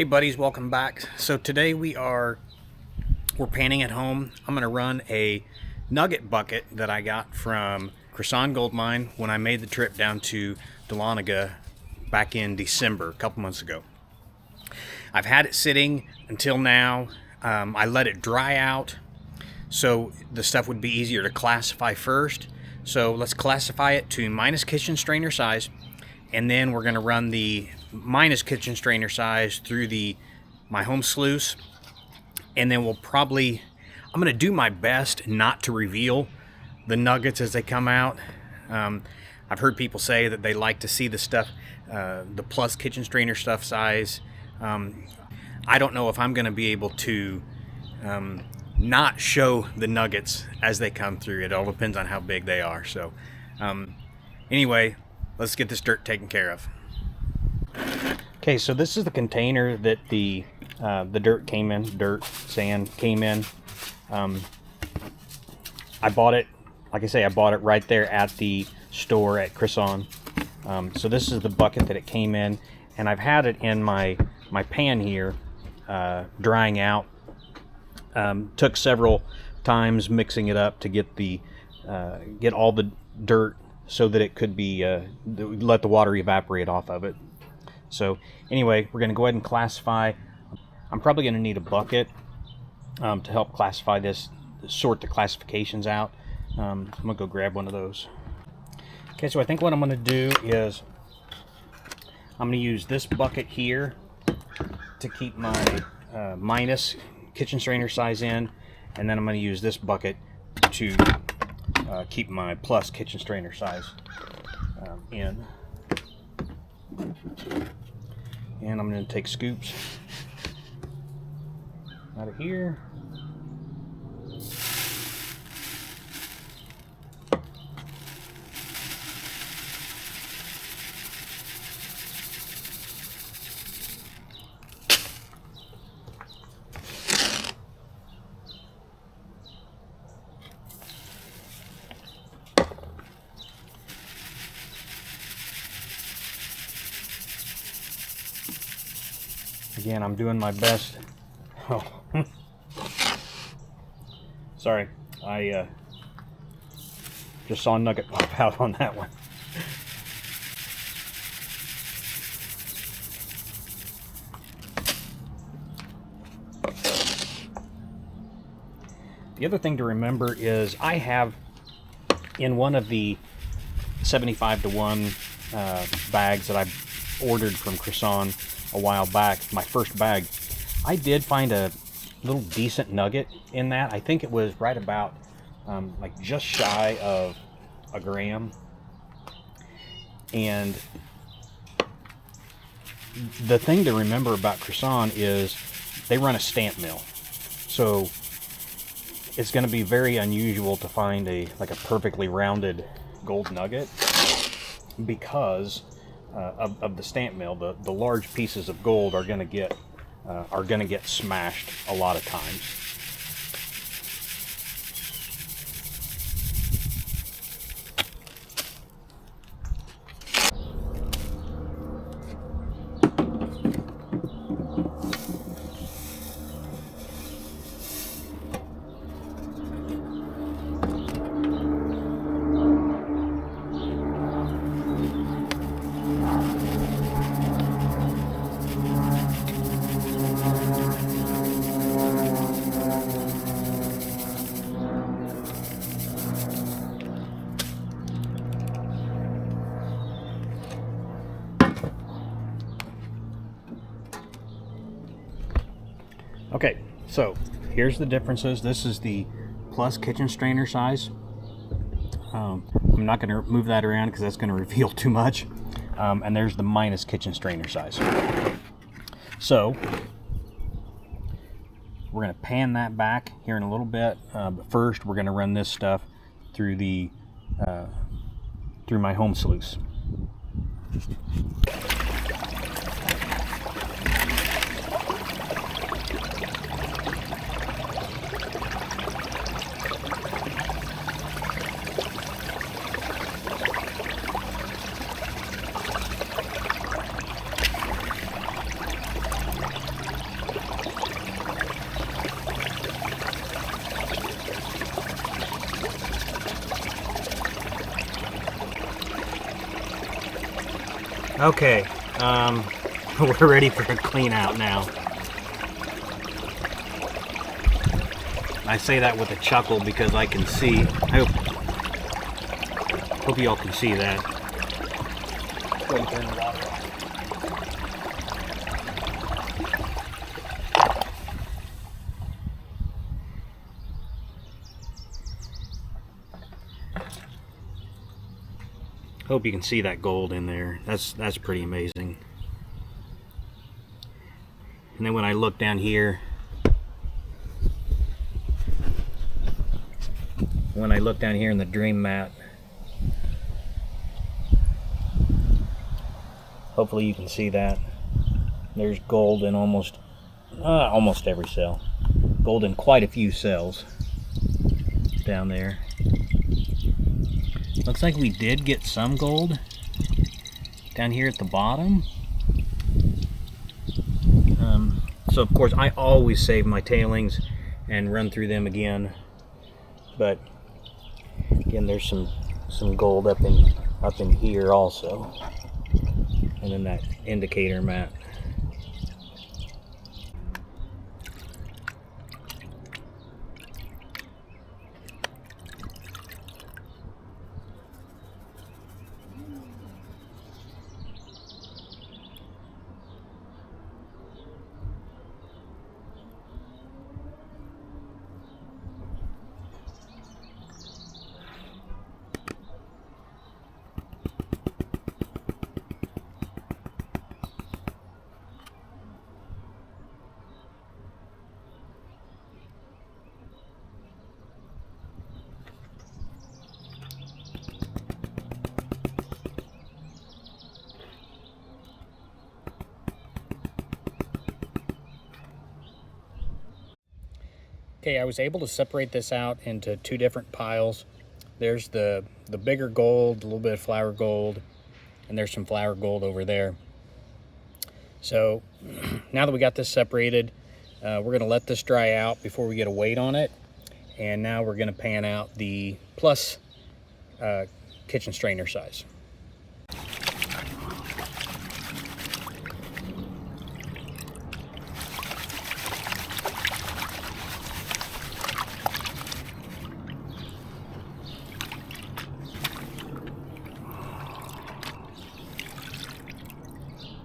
Hey buddies, welcome back. So today we're panning at home. I'm gonna run a nugget bucket that I got from Crisson Gold Mine when I made the trip down to Nugget back in December, a couple months ago. I've had it sitting until now. I let it dry out so the stuff would be easier to classify first. So let's classify it to minus kitchen strainer size, and then we're gonna run the minus kitchen strainer size through my home sluice, and then I'm gonna do my best not to reveal the nuggets as they come out. I've heard people say that they like to see the stuff, the plus kitchen strainer stuff size. I don't know if I'm gonna be able to not show the nuggets as they come through. It all depends on how big they are. So anyway, let's get this dirt taken care of. Okay, so this is the container that the dirt came in, sand came in. I bought it, like I say, I bought it right there at the store at Crisson. So this is the bucket that it came in, and I've had it in my pan here, drying out. Took several times mixing it up to get get all the dirt so that it could be let the water evaporate off of it. So anyway, we're going to go ahead and classify. I'm probably going to need a bucket to help classify this, sort the classifications out. I'm going to go grab one of those. Okay, so I think what I'm going to do is I'm going to use this bucket here to keep my minus kitchen strainer size in, and then I'm going to use this bucket to keep my plus kitchen strainer size in. And I'm going to take scoops out of here. Again, I'm doing my best. Oh, sorry, I just saw a nugget pop out on that one. The other thing to remember is I have in one of the 75-to-1 bags that I ordered from Crisson a while back, my first bag, I did find a little decent nugget in that. I think it was right about like just shy of a gram. And the thing to remember about Crisson is they run a stamp mill, so it's going to be very unusual to find like a perfectly rounded gold nugget, because of the stamp mill. The large pieces of gold are going to get smashed a lot of times. Okay, so here's the differences. This is the plus kitchen strainer size. I'm not going to move that around because that's going to reveal too much. And there's the minus kitchen strainer size. So we're going to pan that back here in a little bit. But first, we're going to run this stuff through through my home sluice. Okay, we're ready for a clean out now. I say that with a chuckle because I can see. I hope you all can see that. Hope you can see that gold in there. That's pretty amazing. And then when I look down here, in the dream mat, hopefully you can see that. There's gold in almost every cell. Gold in quite a few cells down there. Looks like we did get some gold down here at the bottom. So of course I always save my tailings and run through them again. But again, there's some gold up in here also, and then that indicator mat. Okay, I was able to separate this out into two different piles. There's the bigger gold, a little bit of flour gold, and there's some flour gold over there. So now that we got this separated, we're going to let this dry out before we get a weight on it. And now we're going to pan out the plus kitchen strainer size.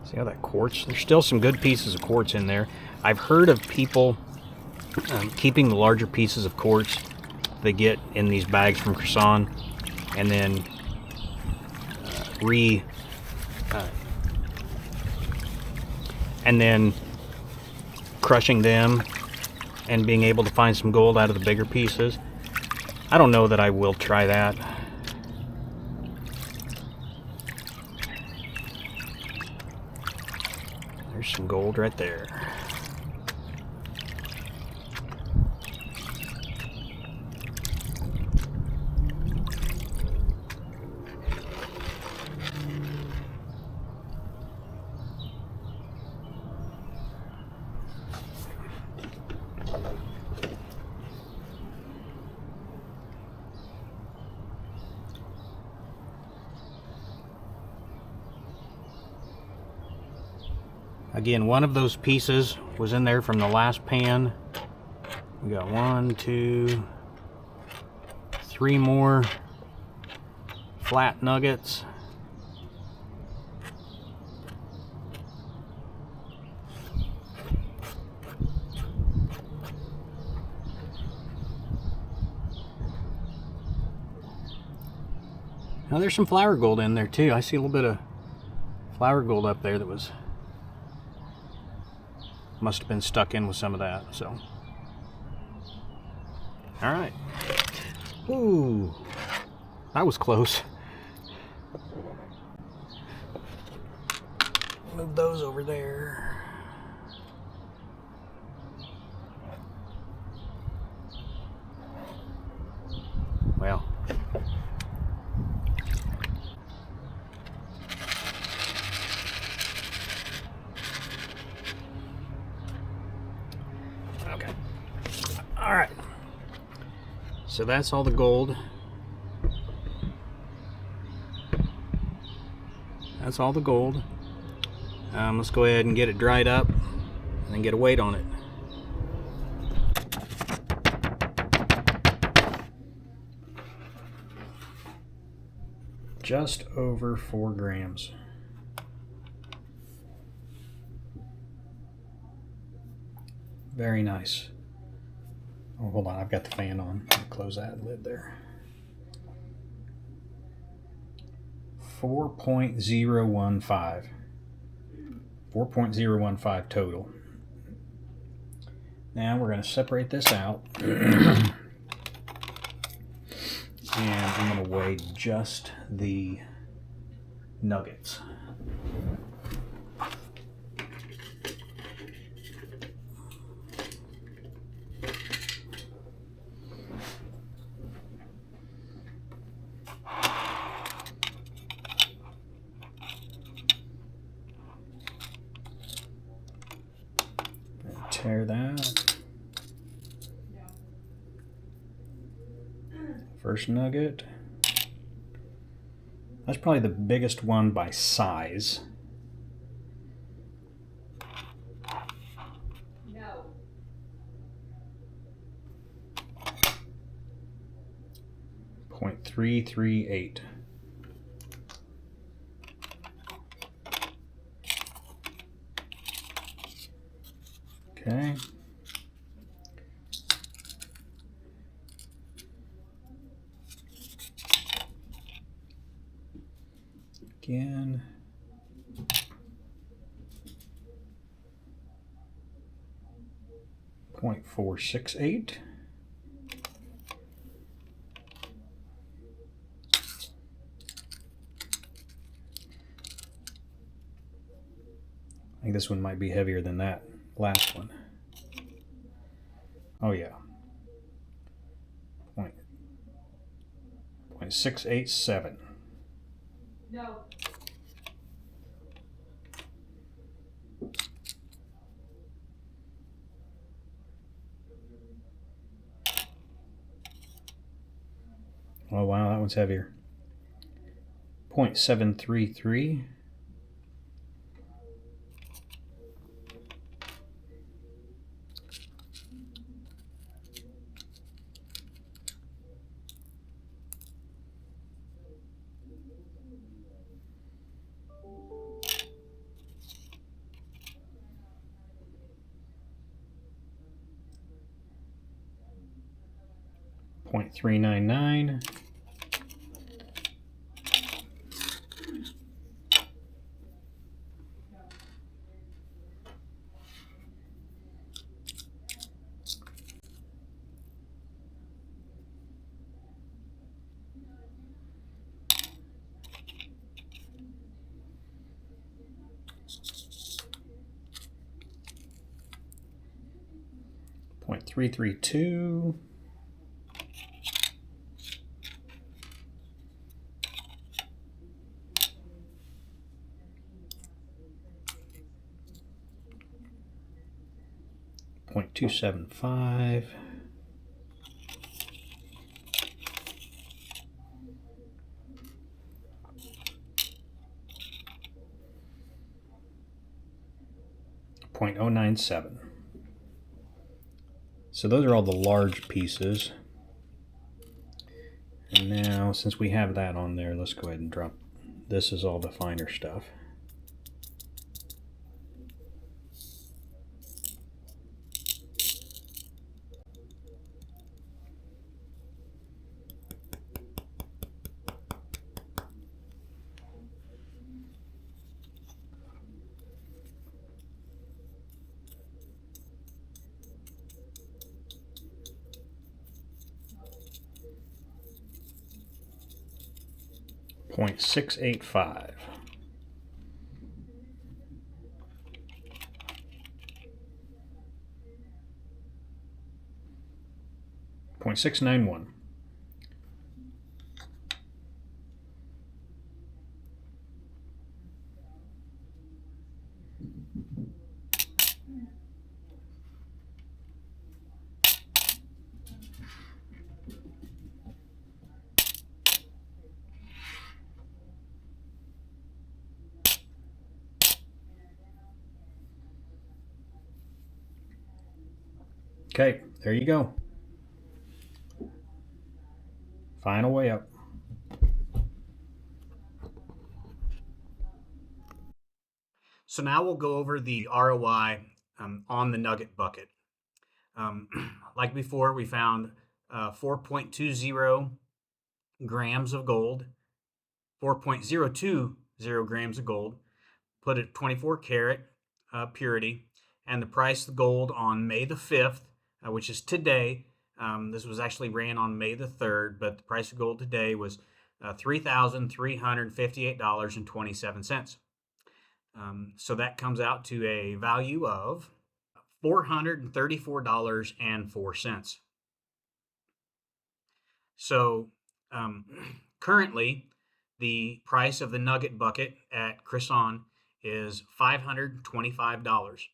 See how that quartz? There's still some good pieces of quartz in there. I've heard of people keeping the larger pieces of quartz they get in these bags from Crisson, and then crushing them and being able to find some gold out of the bigger pieces. I don't know that I will try that. There's some gold right there. Again, one of those pieces was in there from the last pan. We got 1, 2, 3 more flat nuggets. Now there's some flour gold in there too. I see a little bit of flour gold up there that must have been stuck in with some of that. So, all right. Ooh, that was close. Move those over there. Well, okay. All right. So that's all the gold. That's all the gold. Let's go ahead and get it dried up and then get a weight on it. Just over 4 grams. Very nice. Oh, hold on, I've got the fan on. Let me close that lid there. 4.015. 4.015 total. Now we're going to separate this out. And I'm going to weigh just the nuggets. Tear that. First nugget. That's probably the biggest one by size. No. 0.338. Okay. Again. 0.468. I think this one might be heavier than that last one. Oh yeah. 0.687. No. Oh wow, that one's heavier. 0.733. 0.399. 0.332. 0.275. 0.097. So those are all the large pieces. And now, since we have that on there, let's go ahead and drop. This is all the finer stuff. .685. 0.691. Okay, there you go. Final way up. So now we'll go over the ROI on the Nugget bucket. Um, like before, we found 4.20 grams of gold, 4.020 grams of gold, put it 24 karat purity, and the price of the gold on May the 5th, which is today. This was actually ran on May the 3rd, but the price of gold today was $3,358.27. So that comes out to a value of $434.04. So currently, the price of the Nugget bucket at Crisson is $525.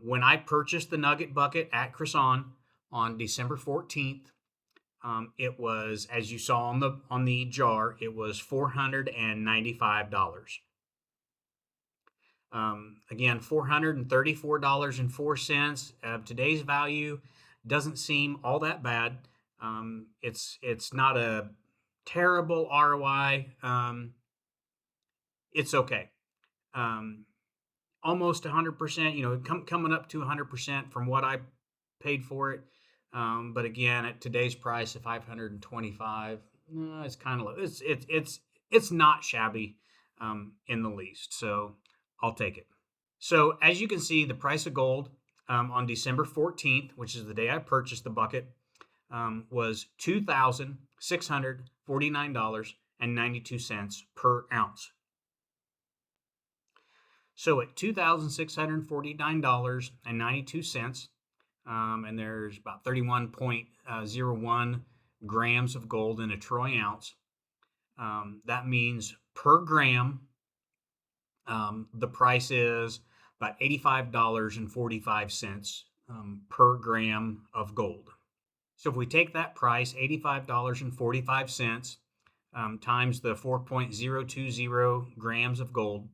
When I purchased the Nugget bucket at Crisson on December 14th, it was, as you saw on the jar, it was $495. Again, $434.04. Today's value doesn't seem all that bad. It's not a terrible ROI. It's okay. Almost 100%. Coming up to 100% from what I paid for it. But again, at today's price of 525, it's kind of it's not shabby in the least. So I'll take it. So as you can see, the price of gold on December 14th, which is the day I purchased the bucket, was $2,649.92 per ounce. So at $2,649.92, and there's about 31.01 grams of gold in a troy ounce. That means per gram, the price is about $85.45 per gram of gold. So if we take that price, $85.45, times the 4.020 grams of gold,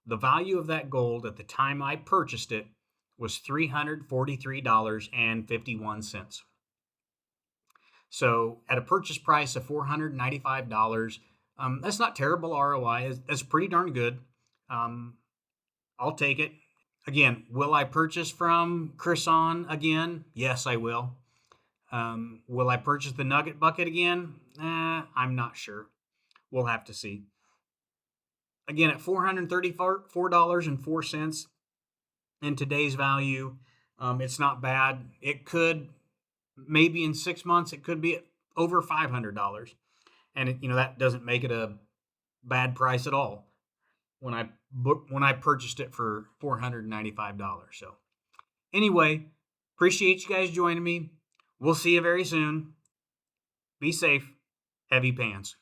the value of that gold at the time I purchased it was $343.51. So at a purchase price of $495, that's not terrible ROI. That's pretty darn good. I'll take it. Again, will I purchase from Crisson again? Yes, I will. Will I purchase the Nugget bucket again? I'm not sure. We'll have to see. Again, at $434.04 in today's value, it's not bad. It could, maybe in 6 months, it could be over $500. And that doesn't make it a bad price at all when I purchased it for $495. So anyway, appreciate you guys joining me. We'll see you very soon. Be safe. Heavy pants.